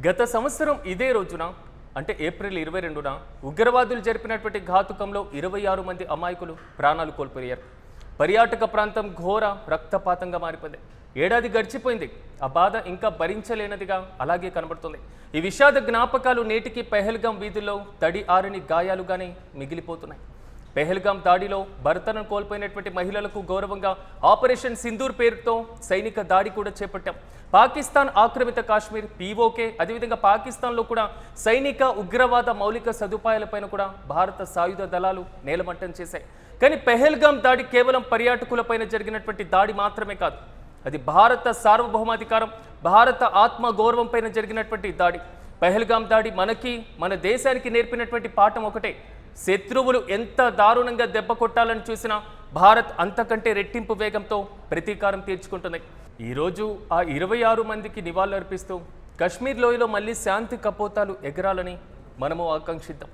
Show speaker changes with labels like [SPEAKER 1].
[SPEAKER 1] గత సంవత్సరం ఇదే రోజున అంటే ఏప్రిల్ 22న ఉగ్రవాదులు జరిపినటువంటి ఘాతుకంలో 26 మంది అమాయకులు ప్రాణాలు కోల్పోయారు. పర్యాటక ప్రాంతం ఘోర రక్తపాతంగా మారిపోయింది. ఏడాది గడిచిపోయింది. ఆ బాధ ఇంకా భరించలేనిదిగా అలాగే కనబడుతుంది. ఈ విషాద జ్ఞాపకాలు నేటికి పెహల్గాం వీధుల్లో తడి ఆరని గాయాలుగానే మిగిలిపోతున్నాయి. పెహల్గాం దాడిలో భర్తను కోల్పోయినటువంటి మహిళలకు గౌరవంగా ఆపరేషన్ సింధూర్ పేరుతో సైనిక దాడి కూడా చేపట్టాం. పాకిస్తాన్ ఆక్రమిత కాశ్మీర్ పీఓకే అదేవిధంగా పాకిస్తాన్లో కూడా సైనిక ఉగ్రవాద మౌలిక సదుపాయాలపైన కూడా భారత సాయుధ దళాలు నేలమట్టం చేశాయి. కానీ పెహల్గాం దాడి కేవలం పర్యాటకులపైన జరిగినటువంటి దాడి మాత్రమే కాదు, అది భారత సార్వభౌమాధికారం, భారత ఆత్మ గౌరవం పైన జరిగినటువంటి దాడి. పెహల్గాం దాడి మన దేశానికి నేర్పినటువంటి పాఠం ఒకటే: శత్రువులు ఎంత దారుణంగా దెబ్బ కొట్టాలని చూసినా భారత్ అంతకంటే రెట్టింపు వేగంతో ప్రతీకారం తీర్చుకుంటుంది. ఈరోజు ఆ 26 మందికి నివాళులర్పిస్తూ కశ్మీర్ లోయలో మళ్ళీ శాంతి కపోతాలు ఎగరాలని మనము ఆకాంక్షిద్దాం.